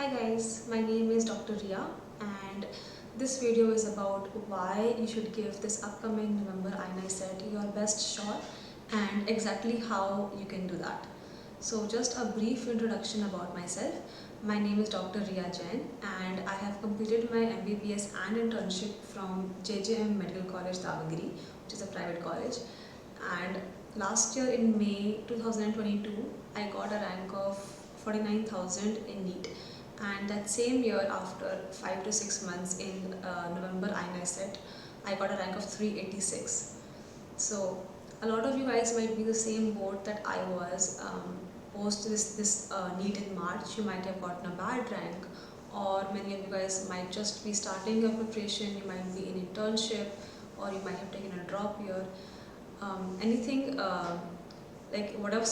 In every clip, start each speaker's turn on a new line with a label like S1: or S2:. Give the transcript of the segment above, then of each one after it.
S1: Hi guys, my name is Dr. Ria and this video is about why you should give this upcoming November INICET your best shot and exactly how you can do that. So just a brief introduction about myself. My name is Dr. Ria Jain and I have completed my MBBS and internship from JJM Medical College, Davangere, which is a private college. And last year in May 2022, I got a rank of 49,000 in NEET, and that same year, after 5 to 6 months in November INICET, I got a rank of 386. So a lot of you guys might be the same boat that I was. Post this NEET in March, you might have gotten a bad rank, or many of you guys might just be starting your preparation, you might be in internship, or you might have taken a drop year. Anything like whatever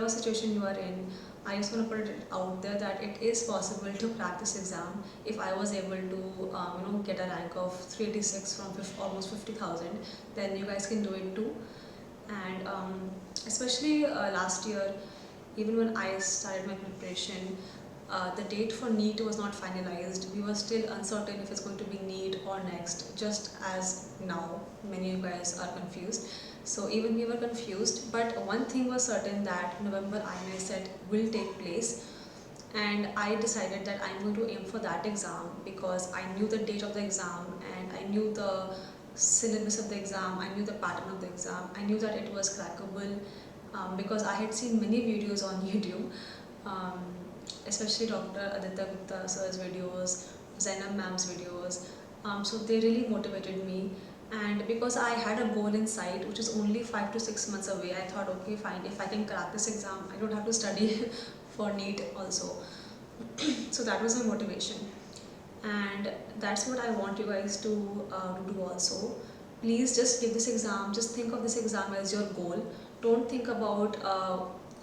S1: situation you are in, I just want to put it out there that it is possible to crack this exam. If I was able to get a rank of 386 from almost 50,000, then you guys can do it too. And especially last year, even when I started my preparation, the date for NEET was not finalized. We were still uncertain if it's going to be NEET or next, just as now many of you guys are confused. So even we were confused, but one thing was certain, that November INICET will take place, and I decided that I'm going to aim for that exam because I knew the date of the exam and I knew the syllabus of the exam, I knew the pattern of the exam, I knew that it was crackable because I had seen many videos on YouTube, especially Dr. Aditya Gupta sir's videos, Zainab Ma'am's videos. So they really motivated me, and because I had a goal in sight which is only 5 to 6 months away, I thought, okay fine, if I can crack this exam, I don't have to study for NEET also. So that was my motivation, and that's what I want you guys to do also. Please just give this exam, just think of this exam as your goal. Don't think about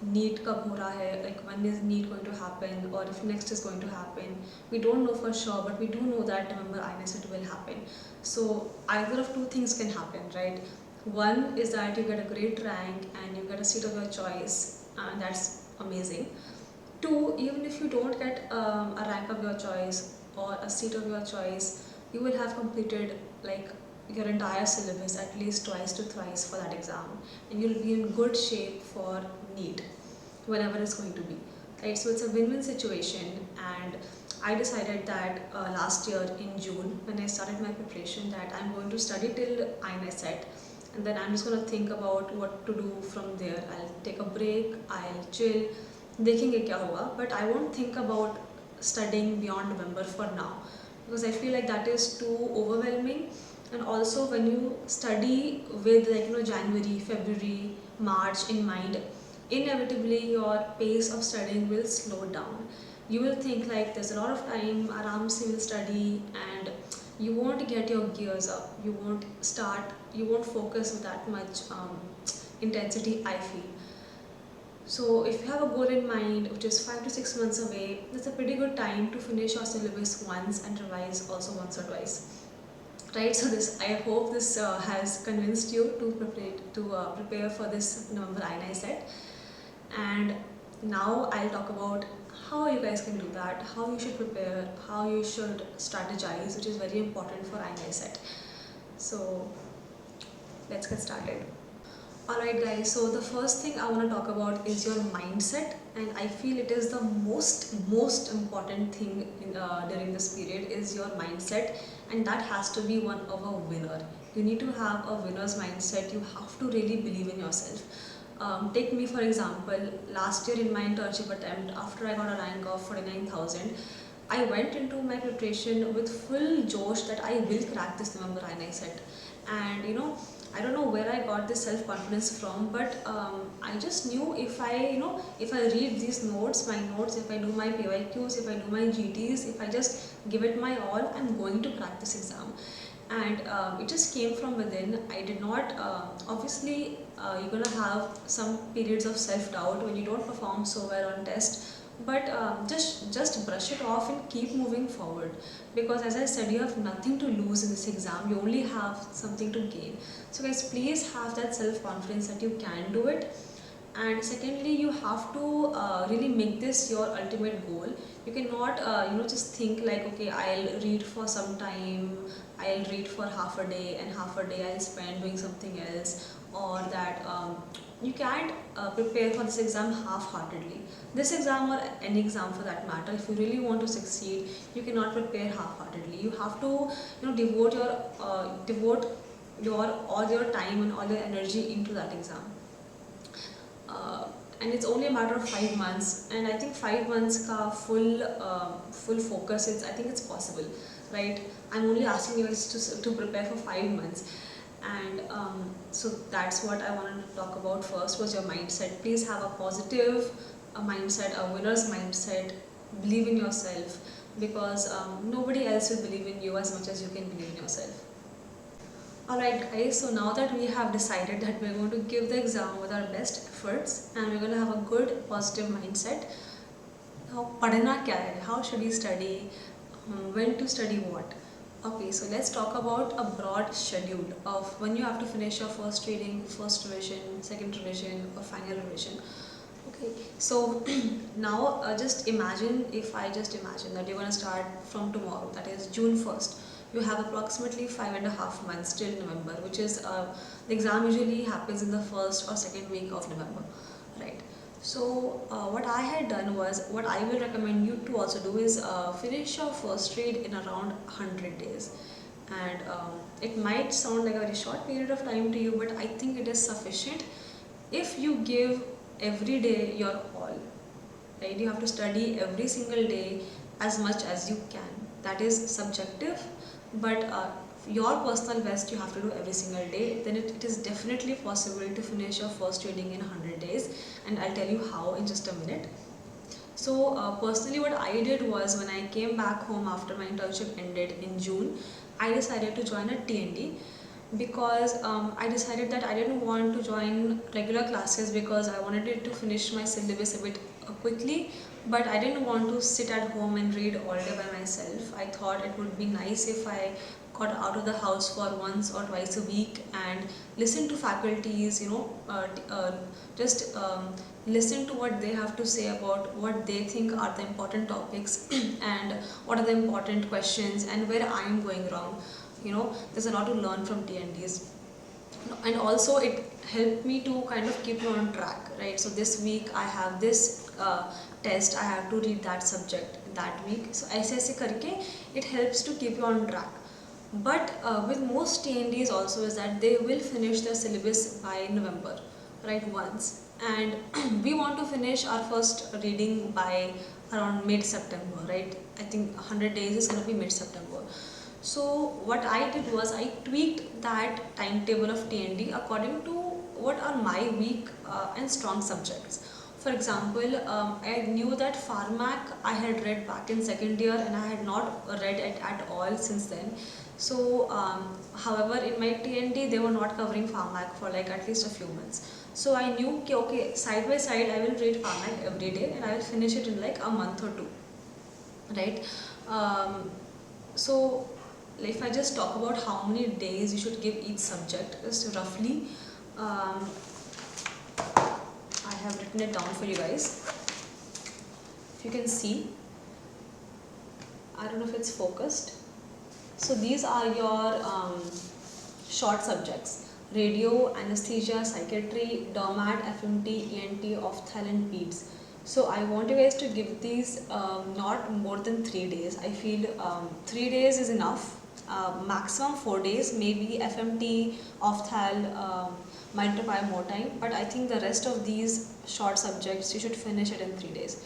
S1: NEET kab ho raha hai, like when is NEET going to happen, or if next is going to happen. We don't know for sure, but we do know that November INICET will happen. So either of two things can happen, right? One is that you get a great rank and you get a seat of your choice, and that's amazing. Two, even if you don't get a rank of your choice or a seat of your choice, you will have completed like your entire syllabus at least twice to thrice for that exam, and you'll be in good shape for NEET whenever it's going to be, right? So it's a win-win situation, and I decided that last year in June when I started my preparation that I'm going to study till INICET, and then I'm just going to think about what to do from there. I'll take a break, I'll chill, देखेंगे क्या होगा, but I won't think about studying beyond November for now because I feel like that is too overwhelming. And also when you study with January, February, March in mind, inevitably your pace of studying will slow down. You will think like there's a lot of time, aram se will study, and you won't get your gears up, you won't focus with that much intensity, I feel. So if you have a goal in mind which is 5 to 6 months away, that's a pretty good time to finish your syllabus once and revise also once or twice. Right, so I hope this has convinced you to prepare for this November INICET. And now I'll talk about how you guys can do that, how you should prepare, how you should strategize, which is very important for INICET. So let's get started. Alright guys, so the first thing I want to talk about is your mindset, and I feel it is the most important thing during this period is your mindset, and that has to be one of a winner. You need to have a winner's mindset. You have to really believe in yourself. Take me for example, last year in my internship attempt, after I got a rank of 49,000, I went into my preparation with full josh that I will crack this November INICET. And I don't know where I got this self-confidence from, but I just knew if I read these notes, my notes, if I do my PYQs, if I do my GTs, if I just give it my all, I'm going to crack this exam. And it just came from within. I did not, obviously you're gonna have some periods of self-doubt when you don't perform so well on test, but just brush it off and keep moving forward, because as I said, you have nothing to lose in this exam, you only have something to gain. So guys, please have that self-confidence that you can do it. And secondly, you have to really make this your ultimate goal. You cannot just think like, okay, I'll read for some time, I'll read for half a day, and half a day I'll spend doing something else, or that you can't prepare for this exam half-heartedly. This exam, or any exam for that matter, if you really want to succeed, you cannot prepare half-heartedly. You have to devote your all your time and all your energy into that exam. And it's only a matter of 5 months, and I think 5 months ka full focus is, I think it's possible, right? I'm only asking you guys to prepare for 5 months. And so that's what I wanted to talk about. First was your mindset. Please have a positive mindset, a winner's mindset. Believe in yourself, because nobody else will believe in you as much as you can believe in yourself. Alright guys, so now that we have decided that we're going to give the exam with our best efforts and we're going to have a good positive mindset, now padhna kya hai? How should we study? When to study what? Okay, so let's talk about a broad schedule of when you have to finish your first reading, first revision, second revision, or final revision. Okay, so now just imagine, if I just imagine that you're going to start from tomorrow, that is June 1st. You have approximately 5.5 months till November, which is the exam usually happens in the first or second week of November, right? So what I had done was, what I will recommend you to also do is finish your first read in around 100 days. And it might sound like a very short period of time to you, but I think it is sufficient if you give every day your all, right? You have to study every single day as much as you can. That is subjective, but your personal best you have to do every single day. Then it is definitely possible to finish your first reading in 100 days, and I'll tell you how in just a minute. So personally, what I did was, when I came back home after my internship ended in June, I decided to join a TND, because I decided that I didn't want to join regular classes because I wanted it to finish my syllabus a bit quickly, but I didn't want to sit at home and read all day by myself. I thought it would be nice if I got out of the house for once or twice a week and listen to faculties, just listen to what they have to say about what they think are the important topics and what are the important questions and where I am going wrong. There's a lot to learn from TNDs. And also it helped me to kind of keep me on track, right? So this week I have this test, I have to read that subject that week. So ऐसे करके it helps to keep you on track. But with most TNDs also is that they will finish their syllabus by November, right, once. And we want to finish our first reading by around mid-September, right? I think 100 days is going to be mid-September. So what I did was, I tweaked that timetable of TND according to what are my weak and strong subjects. For example, I knew that Pharmac I had read back in second year and I had not read it at all since then. So however, in my TND they were not covering Pharmac for like at least a few months. So I knew, okay, side by side I will read Pharmac every day and I will finish it in like a month or two, right? So if I just talk about how many days you should give each subject, just roughly, I have written it down for you guys. If you can see, I don't know if it's focused. So these are your short subjects: radio, anesthesia, psychiatry, dermat, FMT, ENT, ophthalm and peds. So I want you guys to give these not more than 3 days. I feel 3 days is enough. Maximum 4 days, maybe FMT, opthal might require more time, but I think the rest of these short subjects you should finish it in 3 days,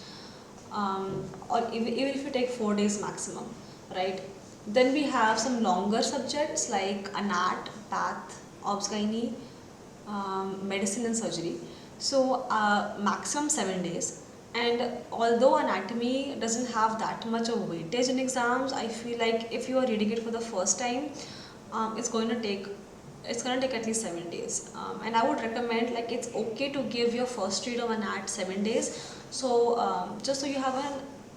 S1: or even if you take 4 days maximum, right? Then we have some longer subjects like anat, path, obs gynae, medicine and surgery. So maximum 7 days. And although anatomy doesn't have that much of weightage in exams, I feel like if you are reading it for the first time, it's going to take at least 7 days. And I would recommend, like, it's okay to give your first read of anat 7 days. So just so you have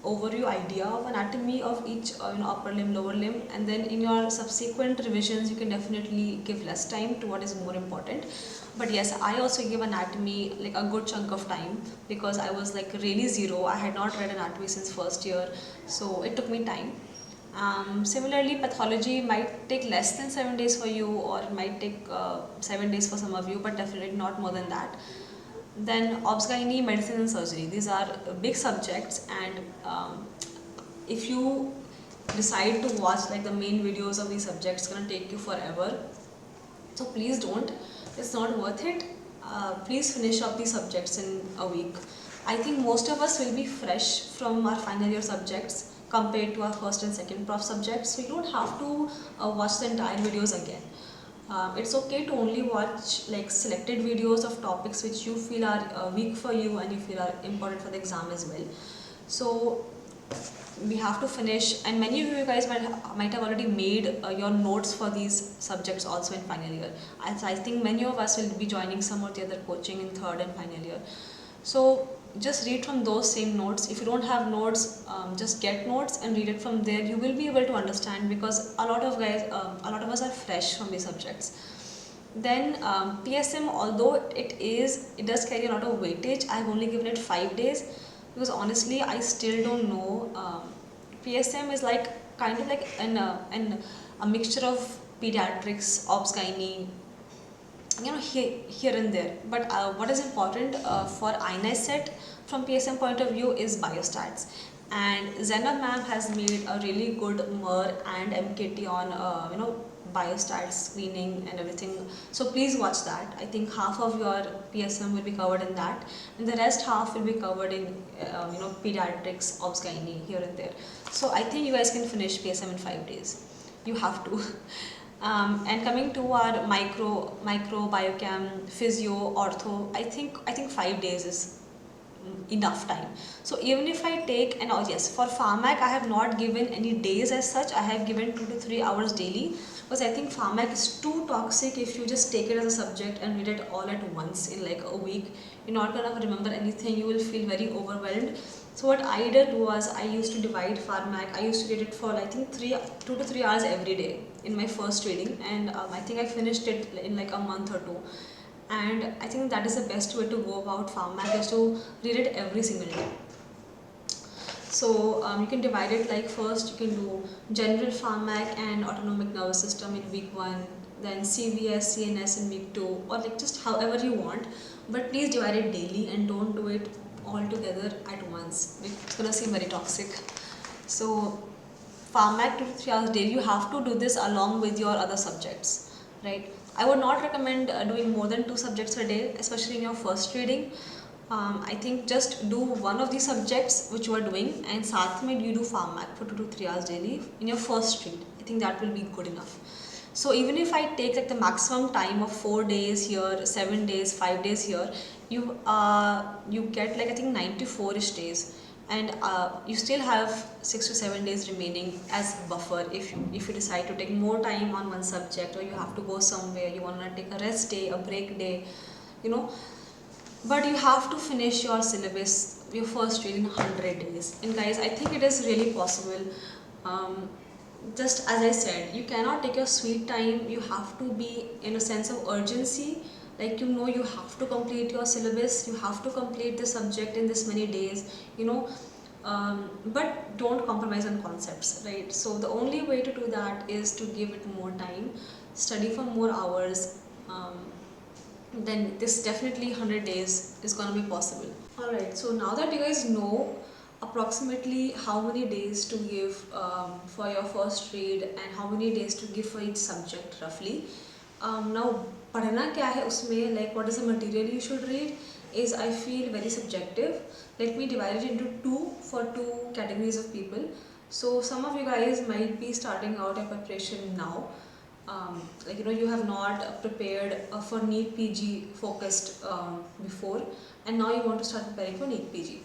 S1: overview idea of anatomy of each upper limb, lower limb, and then in your subsequent revisions you can definitely give less time to what is more important. But yes, I also give anatomy like a good chunk of time because I was like really zero. I had not read anatomy since first year, so it took me time. Similarly, pathology might take less than 7 days for you, or it might take 7 days for some of you, but definitely not more than that. Then obs gynae, medicine and surgery, these are big subjects, and if you decide to watch like the main videos of these subjects, it's gonna take you forever. So please don't, it's not worth it. Please finish up these subjects in a week. I think most of us will be fresh from our final year subjects compared to our first and second prof subjects, so you don't have to watch the entire videos again. It's okay to only watch like selected videos of topics which you feel are weak for you and you feel are important for the exam as well. So we have to finish, and many of you guys might have already made your notes for these subjects also in final year. I think many of us will be joining some or the other coaching in third and final year. So just read from those same notes. If you don't have notes, just get notes and read it from there. You will be able to understand, because a lot of us are fresh from these subjects. Then PSM, although it does carry a lot of weightage, I've only given it 5 days because honestly I still don't know. PSM is like kind of like a mixture of pediatrics, obs gynae, here and there. But what is important for INICET from PSM point of view is biostats, and Zainab Ma'am has made a really good MER and MKT on biostats screening and everything, so please watch that. I think half of your PSM will be covered in that, and the rest half will be covered in pediatrics, obs gynae, here and there. So I think you guys can finish PSM in 5 days. You have to. And coming to our micro biochem, physio, ortho, I think 5 days is enough time. So even if I take, and oh yes, for pharmac I have not given any days as such. I have given 2 to 3 hours daily, because I think pharmac is too toxic. If you just take it as a subject and read it all at once in like a week, you're not gonna remember anything. You will feel very overwhelmed. So what I did was, I used to divide pharmac. I used to read it for I think 2 to 3 hours every day in my first reading, and I think I finished it in like a month or two. And I think that is the best way to go about pharmac, is to read it every single day. So you can divide it like, first you can do general pharmac and autonomic nervous system in week 1, then CVS, CNS in week 2, or like just however you want. But please divide it daily and don't do it all together at once. It's gonna seem very toxic. So pharmac 2 to 3 hours daily. You have to do this along with your other subjects, right? I would not recommend doing more than 2 subjects a day, especially in your first reading. I think just do one of these subjects which you are doing, and साथ में you do pharmac for 2 to 3 hours daily in your first read. I think that will be good enough. So even if I take like the maximum time of 4 days here, 7 days, 5 days here, you get like I think 94ish days, and you still have 6 to 7 days remaining as buffer if you decide to take more time on one subject, or you have to go somewhere, you want to take a rest day, a break day, but you have to finish your syllabus, your first read in 100 days. And guys, I think it is really possible. Just as I said, you cannot take your sweet time. You have to be in a sense of urgency, like you have to complete your syllabus, you have to complete the subject in this many days, but don't compromise on concepts, right? So the only way to do that is to give it more time, study for more hours. Then this definitely 100 days is going to be possible. Alright, so now that you guys know approximately how many days to give for your first read and how many days to give for each subject roughly, now पढ़ना क्या है उसमें, like what is the material you should read, is I feel very subjective. Let me divide it into two categories of people. So some of you guys might be starting out your preparation now. You have not prepared for NEET PG focused before, and now you want to start preparing for NEET PG.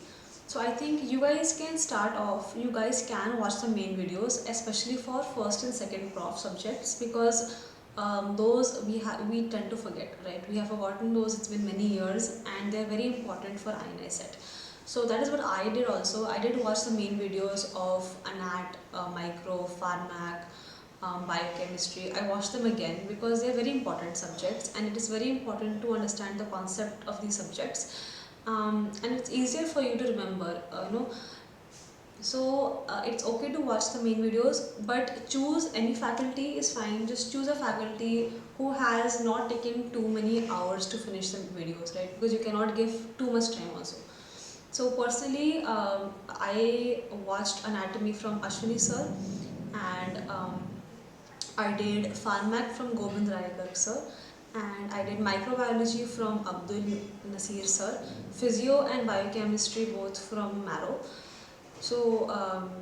S1: So I think you guys can start off, you guys can watch the main videos, especially for first and second prof subjects, because those we tend to forget, right? We have forgotten those, it's been many years, and they're very important for INICET. So that is what I did also. I did watch the main videos of anat, micro, pharmac, biochemistry. I watched them again because they are very important subjects, and it is very important to understand the concept of these subjects, and it's easier for you to remember, so it's okay to watch the main videos, but choose any faculty is fine. Just choose a faculty who has not taken too many hours to finish the videos, right? Because you cannot give too much time also. So personally, I watched anatomy from Ashwini sir, and I did Pharmac from Govind Rayakar sir, and I did microbiology from Abdul Nasir sir, physio and biochemistry both from Marrow. So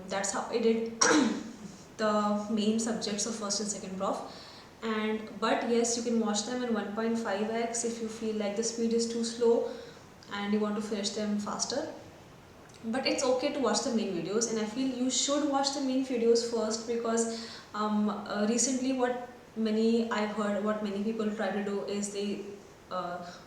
S1: that's how I did the main subjects of first and second prof. And but yes, you can watch them in 1.5x if you feel like the speed is too slow and you want to finish them faster. But it's okay to watch the main videos, and I feel you should watch the main videos first, because recently I've heard what many people try to do is they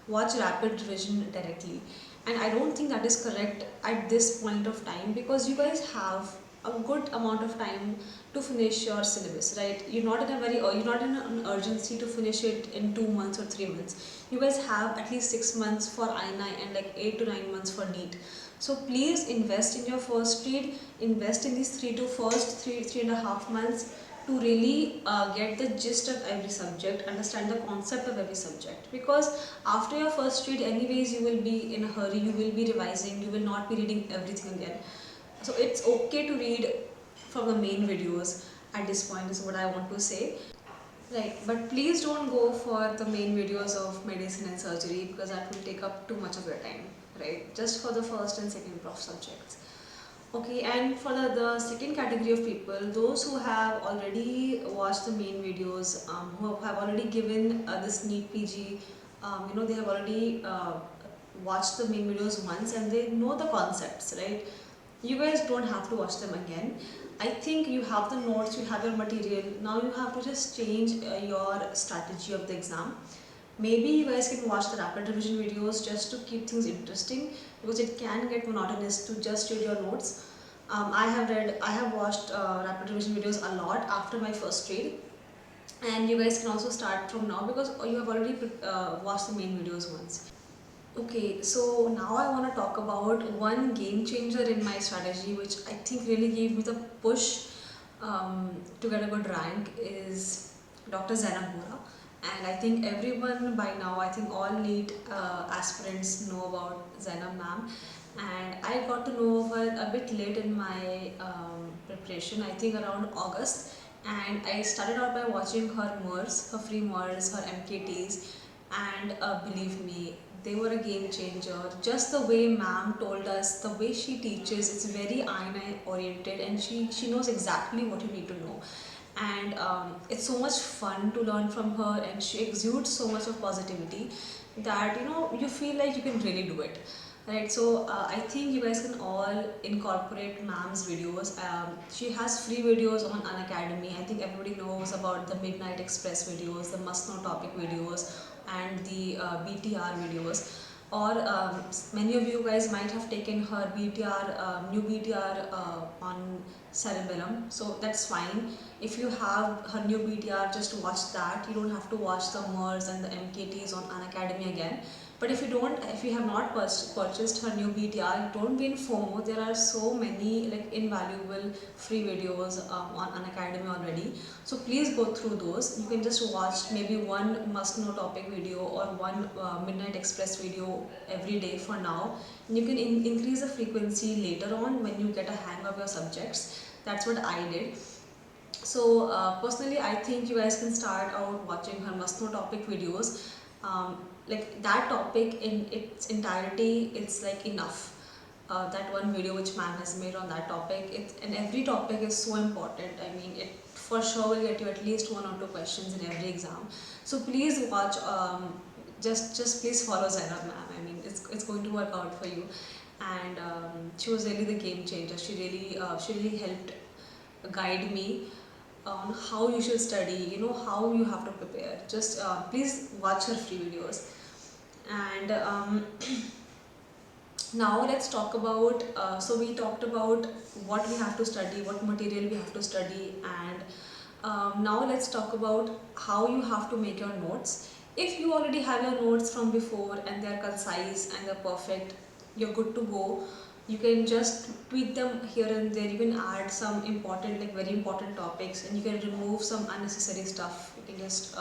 S1: watch rapid revision directly, and I don't think that is correct at this point of time, because you guys have a good amount of time to finish your syllabus, right? You're not in an urgency to finish it in 2 months or 3 months. You guys have at least 6 months for INI and like 8 to 9 months for NEET. So please invest in your first read, invest in these three and a half months to really get the gist of every subject, understand the concept of every subject. Because after your first read, anyways, you will be in a hurry, you will be revising, you will not be reading everything again. So it's okay to read from the main videos at this point, is what I want to say. Right, but please don't go for the main videos of medicine and surgery, because that will take up too much of your time, right? Just for the first and second prof subjects. Okay, and for the second category of people, those who have already watched the main videos, who have already given this NEET PG, they have already watched the main videos once and they know the concepts, right? You guys don't have to watch them again. I think you have the notes, you have your material. Now you have to just change your strategy of the exam. Maybe you guys can watch the rapid revision videos just to keep things interesting, because it can get monotonous to just read your notes. I have watched rapid revision videos a lot after my first read, and you guys can also start from now, because you have already watched the main videos once. Okay, so now I want to talk about one game changer in my strategy, which I think really gave me the push to get a good rank, is Dr. Zainab Vora. And I think everyone by now, I think all NEET aspirants know about Zainab Ma'am. And I got to know her a bit late in my preparation, I think around August. And I started out by watching her MERS, her free MERS, her MKTs, and believe me, they were a game changer. Just the way ma'am told us, the way she teaches, it's very INI oriented, and she knows exactly what you need to know. And it's so much fun to learn from her, and she exudes so much of positivity that you feel like you can really do it. Right, so I think you guys can all incorporate ma'am's videos. She has free videos on Unacademy. I think everybody knows about the Midnight Express videos, the must know topic videos, and the BTR videos. Or many of you guys might have taken her BTR, new BTR on Cerebellum, so that's fine. If you have her new BTR, just watch that. You don't have to watch the MERS and the MKTs on Unacademy again. But if you have not purchased her new BTR, don't be in FOMO. There are so many like invaluable free videos on Unacademy already. So please go through those. You can just watch maybe one must know topic video or one Midnight Express video every day for now. And you can increase the frequency later on when you get a hang of your subjects. That's what I did. So personally, I think you guys can start out watching her must know topic videos. Like that topic in its entirety, it's like enough. That one video which ma'am has made on that topic, and every topic is so important. I mean, it for sure will get you at least 1 or 2 questions in every exam. So please watch. Just please follow Zainab ma'am. I mean, it's going to work out for you. And she was really the game changer. She really helped guide me on how you should study, how you have to prepare. Just please watch her free videos. And Now let's talk about, so we talked about what we have to study, what material we have to study, and now let's talk about how you have to make your notes. If you already have your notes from before and they're concise and they're perfect, you're good to go. You can just tweak them here and there. You can add some important, like very important topics, and you can remove some unnecessary stuff. You can just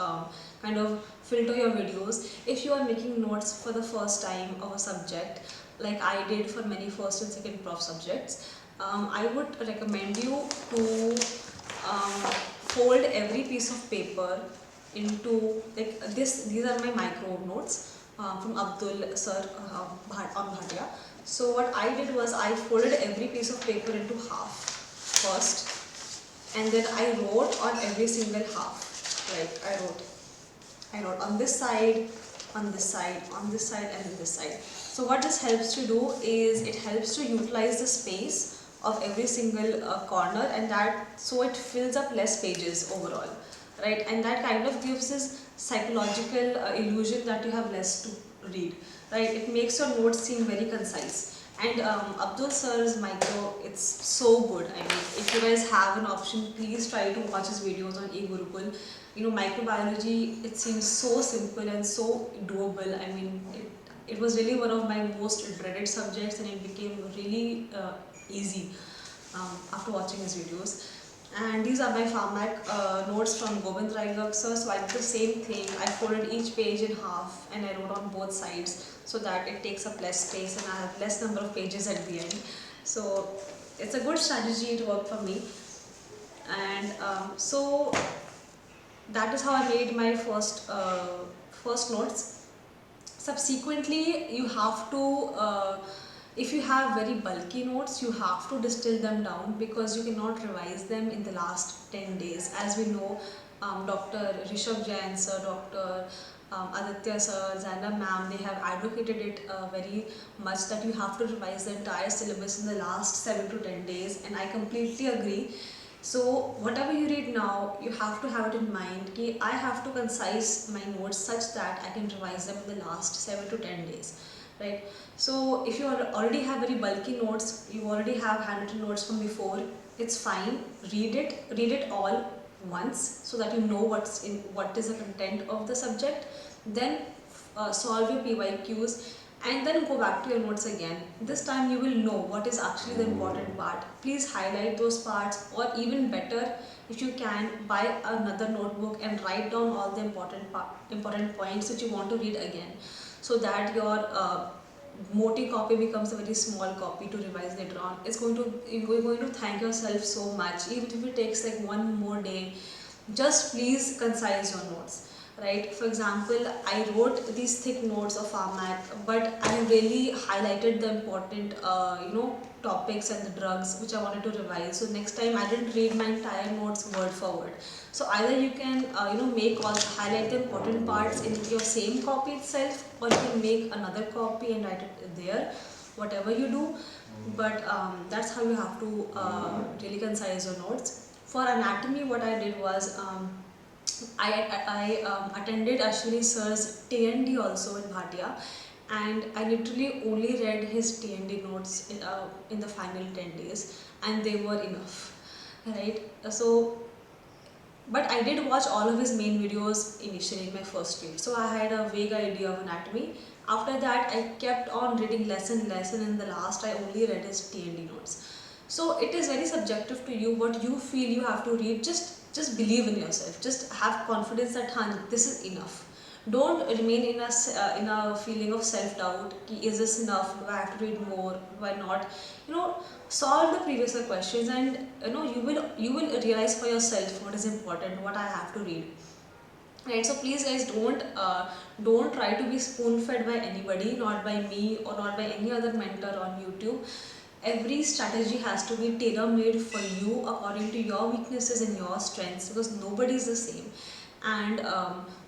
S1: kind of filter your videos. If you are making notes for the first time of a subject, like I did for many first and second prof subjects, I would recommend you to fold every piece of paper into, like this. These are my micro notes from Abdul sir on Bhatia. So what I did was I folded every piece of paper into half first, and then I wrote on every single half. Like I wrote on this side, on this side, on this side, and on this side. So what this helps to do is it helps to utilize the space of every single corner, and that so it fills up less pages overall, right? And that kind of gives this psychological illusion that you have less to read, right? It makes your notes seem very concise. And Abdul sir's micro, it's so good. I mean, if you guys have an option, please try to watch his videos on eGurukul. You know, microbiology, it seems so simple and so doable. I mean, it was really one of my most dreaded subjects, and it became really easy after watching his videos. And these are my Pharmac notes from Govind Raigak sir. So I did the same thing. I folded each page in half and I wrote on both sides so that it takes up less space and I have less number of pages at the end. So it's a good strategy, it worked for me. And so that is how I made my first notes. Subsequently, you have to if you have very bulky notes, you have to distill them down because you cannot revise them in the last 10 days. As we know, Dr. Rishabh Jain sir, Dr. Aditya sir, Zainab Ma'am, they have advocated it very much that you have to revise the entire syllabus in the last 7 to 10 days, and I completely agree. So whatever you read now, you have to have it in mind that I have to concise my notes such that I can revise them in the last 7 to 10 days, right? So if you already have very bulky notes, you already have handwritten notes from before, it's fine. Read it all once so that you know what is the content of the subject. Then solve your PYQs and then go back to your notes again. This time you will know what is actually the important part. Please highlight those parts, or even better, if you can, buy another notebook and write down all the important points that you want to read again, so that your Moti copy becomes a very small copy to revise later on. You're going to thank yourself so much, even if it takes like one more day. Just please concise your notes, right? For example, I wrote these thick notes of Pharmac, but I really highlighted the important topics and the drugs which I wanted to revise. So next time I didn't read my entire notes word for word. So either you can highlight the important parts in your same copy itself, or you can make another copy and write it there, whatever you do. But that's how you have to really concise your notes. For anatomy, what I did was I attended Ashwini sir's TND also in Bhatia, and I literally only read his TND notes in the final 10 days, and they were enough, right? So, but I did watch all of his main videos initially in my first week, so I had a vague idea of anatomy. After that, I kept on reading lesson, and in the last I only read his TND notes. So it is very subjective to you what you feel you have to read. Just believe in yourself. Just have confidence that this is enough. Don't remain in a feeling of self-doubt. Is this enough? Do I have to read more? Do I not? Solve the previous questions, and you will realize for yourself what is important, what I have to read. Right, so please guys, don't try to be spoon-fed by anybody, not by me or not by any other mentor on YouTube. Every strategy has to be tailor-made for you according to your weaknesses and your strengths, because nobody is the same, and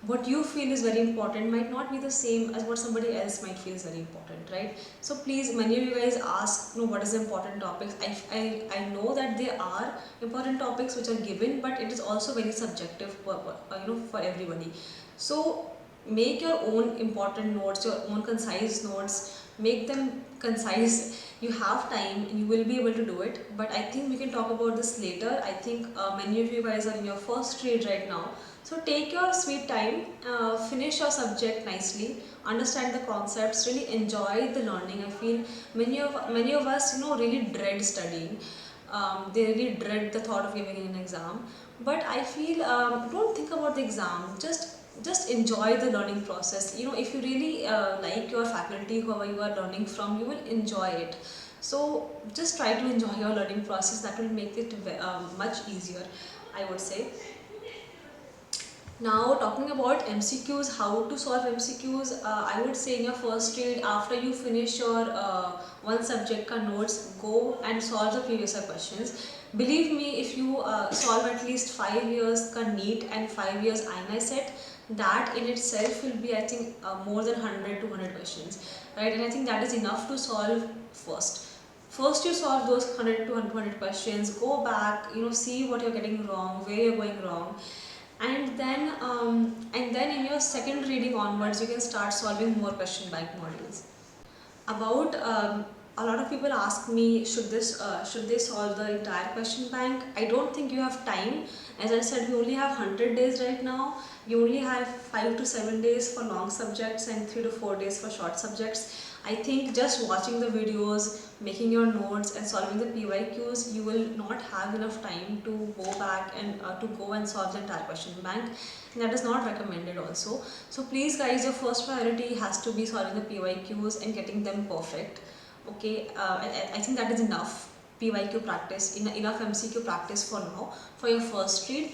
S1: what you feel is very important might not be the same as what somebody else might feel is very important, right? So please, many of you guys ask, what is the important topics. I know that there are important topics which are given, but it is also very subjective for everybody. So make your own important notes, your own concise notes, make them concise. You have time and you will be able to do it, but I think we can talk about this later. I think many of you guys are in your first read right now, so take your sweet time, finish your subject nicely, understand the concepts, really enjoy the learning. I feel many of us, really dread studying. They really dread the thought of giving an exam, but I feel, don't think about the exam, just enjoy the learning process. If you really like your faculty, whoever you are learning from, you will enjoy it. So just try to enjoy your learning process. That will make it much easier, I would say. Now, talking about MCQs, how to solve MCQs, I would say in your first read, after you finish your one subject ka notes, go and solve the previous year questions. Believe me, if you solve at least 5 years ka NEET and 5 years INICET, that in itself will be, I think, more than 100 to 100 questions, right? And I think that is enough to solve first. First, you solve those 100 to 100 questions, go back, see what you're getting wrong, where you're going wrong, and then in your second reading onwards, you can start solving more question bank modules. About a lot of people ask me, should they solve the entire question bank? I don't think you have time. As I said, we only have 100 days right now. You only have 5 to 7 days for long subjects and 3 to 4 days for short subjects. I think just watching the videos, making your notes and solving the PYQs, you will not have enough time to go back and to go and solve the entire question bank. And that is not recommended also. So please guys, your first priority has to be solving the PYQs and getting them perfect. Okay, I think that is enough PYQ practice, enough MCQ practice for now, for your first read.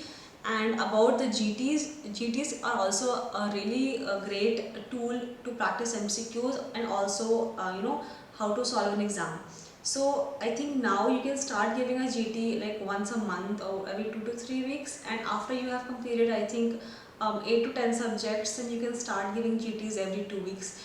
S1: And about the GTs are also a really great tool to practice MCQs and also how to solve an exam. So I think now you can start giving a GT like once a month or every 2 to 3 weeks, and after you have completed, I think 8 to 10 subjects, then you can start giving GTs every 2 weeks.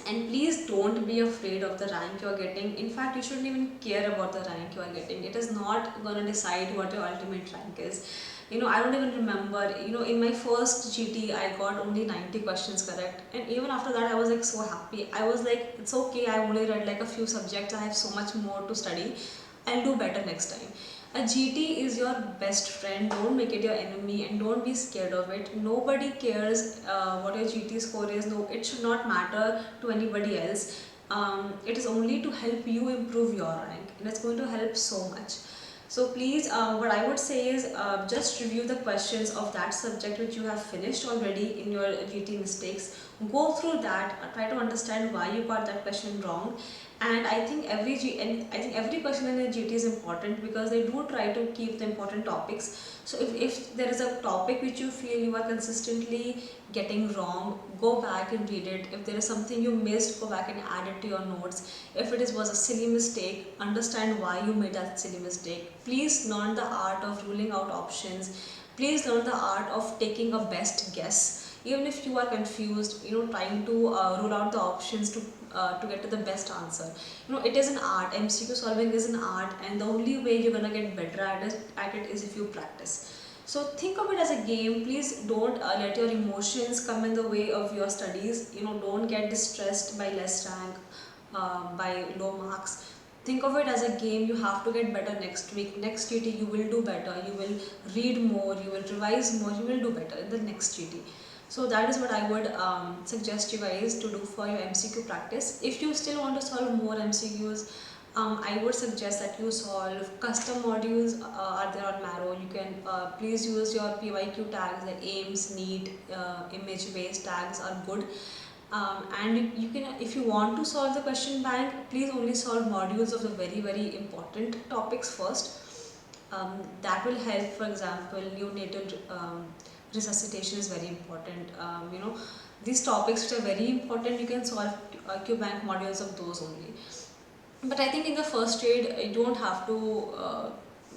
S1: And please don't be afraid of the rank you are getting. In fact, you shouldn't even care about the rank you are getting. It is not going to decide what your ultimate rank is. I don't even remember, in my first GT, I got only 90 questions correct. And even after that, I was like so happy. I was like, it's okay, I only read like a few subjects. I have so much more to study. I'll do better next time. A GT is your best friend. Don't make it your enemy and don't be scared of it. Nobody cares what your GT score is. No, it should not matter to anybody else. It is only to help you improve your rank, and it's going to help so much. So please, what I would say is just review the questions of that subject which you have finished already in your GT mistakes. Go through that, try to understand why you got that question wrong. And I think every question in a GT is important because they do try to keep the important topics. So if there is a topic which you feel you are consistently getting wrong, go back and read it. If there is something you missed, go back and add it to your notes. If it was a silly mistake, understand why you made that silly mistake. Please learn the art of ruling out options. Please learn the art of taking a best guess. Even if you are confused, trying to rule out the options to get to the best answer. It is an art. MCQ solving is an art, and the only way you're gonna get better at it is if you practice. So think of it as a game. Please don't let your emotions come in the way of your studies. Don't get distressed by less rank, by low marks. Think of it as a game. You have to get better next week. Next GT you will do better. You will read more. You will revise more. You will do better in the next GT. So that is what I would suggest you guys to do for your MCQ practice. If you still want to solve more MCQs, I would suggest that you solve custom modules are there on Marrow. You can please use your PYQ tags like AIMS, NEET, image based tags are good. And you can, if you want to solve the question bank, please only solve modules of the very important topics first. That will help. For example, neonatal resuscitation is very important. These topics which are very important, you can solve Q bank modules of those only. But I think in the first grade, you don't have to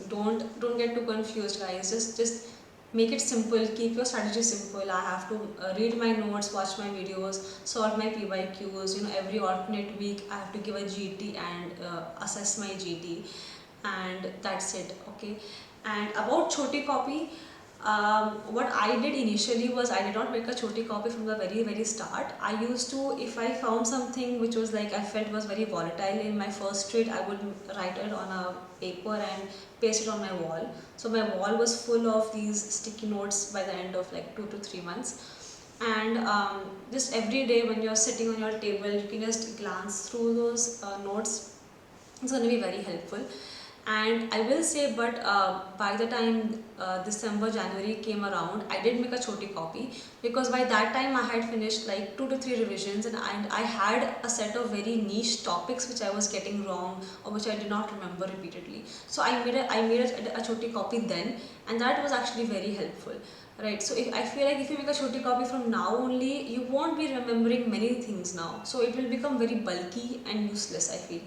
S1: don't get too confused, guys. Just make it simple. Keep your strategy simple. I have to read my notes, watch my videos, solve my PYQs. Every alternate week I have to give a GT and assess my GT, and that's it. Okay. And about Choti Copy, What I did initially was I did not make a choti copy from the very start. I used to, if I found something which was like I felt was very volatile in my first read, I would write it on a paper and paste it on my wall. So my wall was full of these sticky notes by the end of like 2 to 3 months. And just every day when you're sitting on your table, you can just glance through those notes. It's going to be very helpful. And I will say, but by the time December, January came around, I did make a choti copy, because by that time I had finished like 2 to 3 revisions, and I had a set of very niche topics which I was getting wrong or which I did not remember repeatedly. So I made a choti copy then, and that was actually very helpful. Right, so I feel like if you make a choti copy from now only, you won't be remembering many things now. So it will become very bulky and useless, I feel.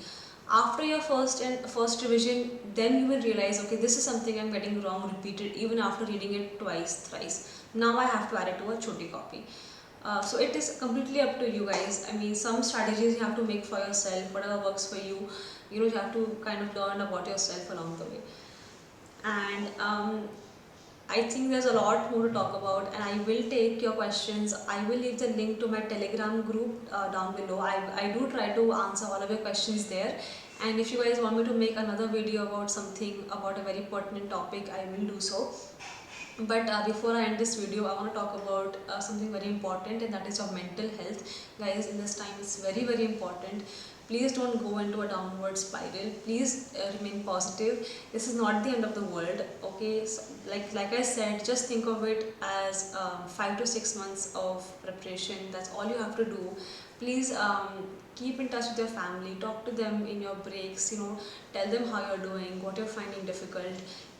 S1: After your first revision, then you will realize, okay, this is something I'm getting wrong repeated even after reading it twice, thrice. Now I have to add it to a choti copy. So it is completely up to you guys. I mean, some strategies you have to make for yourself, whatever works for you. You know, you have to kind of learn about yourself along the way. And I think there's a lot more to talk about, and I will take your questions. I will leave the link to my Telegram group down below. I do try to answer all of your questions there. And if you guys want me to make another video about something, about a very pertinent topic, I will do so. But before I end this video, I want to talk about something very important, and that is your mental health. Guys, in this time, it's very important. Please don't go into a downward spiral. Please remain positive. This is not the end of the world, okay? So, like I said, just think of it as 5 to 6 months of preparation. That's all you have to do. Please keep in touch with your family. Talk to them in your breaks. You know, tell them how you're doing, what you're finding difficult.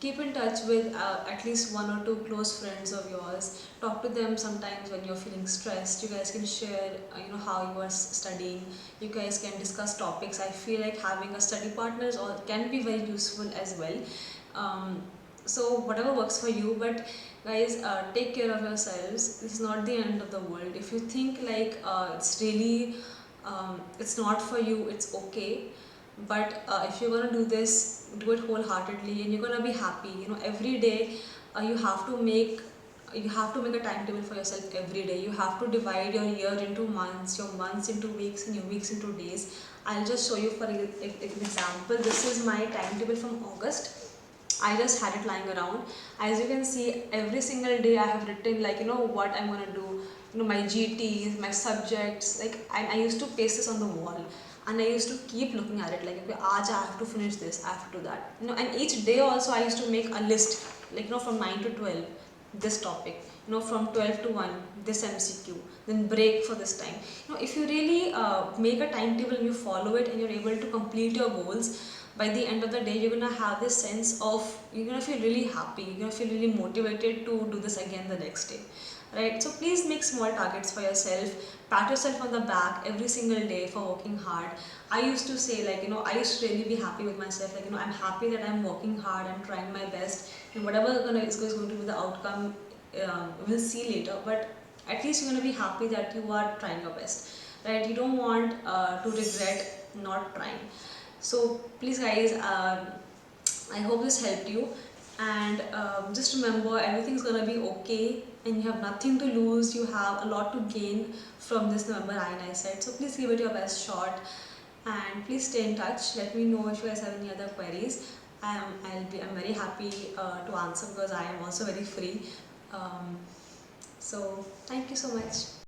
S1: Keep in touch with at least 1 or 2 close friends of yours. Talk to them sometimes when you're feeling stressed. You guys can share, you know, how you are studying. You guys can discuss topics. I feel like having a study partner can be very useful as well. So whatever works for you, but guys, take care of yourselves. This is not the end of the world. If you think like it's really, it's not for you, it's okay. But if you're gonna do this, do it wholeheartedly, and you're gonna be happy. You know, every day you have to make a timetable for yourself every day. You have to divide your year into months, your months into weeks, and your weeks into days. I'll just show you for an example. This is my timetable from August. I just had it lying around. As you can see, every single day I have written, like, you know, what I'm gonna do, you know, my GTs, my subjects. Like I used to paste this on the wall, and I used to keep looking at it, like, okay, aaj I have to finish this, I have to do that. You know, and each day also I used to make a list, like, you know, from 9 to 12, this topic. You know, from 12 to 1, this MCQ, then break for this time. You know, if you really make a timetable and you follow it and you're able to complete your goals, by the end of the day, you're gonna have this sense of, you're gonna feel really happy, you're gonna feel really motivated to do this again the next day. Right? So please make small targets for yourself. Pat yourself on the back every single day for working hard. I used to say, like, you know, I used to really be happy with myself. Like, you know, I'm happy that I'm working hard, I'm trying my best, and whatever is going to be the outcome, we'll see later. But at least you're going to be happy that you are trying your best. Right? You don't want to regret not trying. So please, guys, I hope this helped you. And just remember, everything's gonna be okay, and you have nothing to lose. You have a lot to gain from this November INICET. So please give it your best shot, and please stay in touch. Let me know if you guys have any other queries. I'm very happy to answer, because I am also very free. So thank you so much.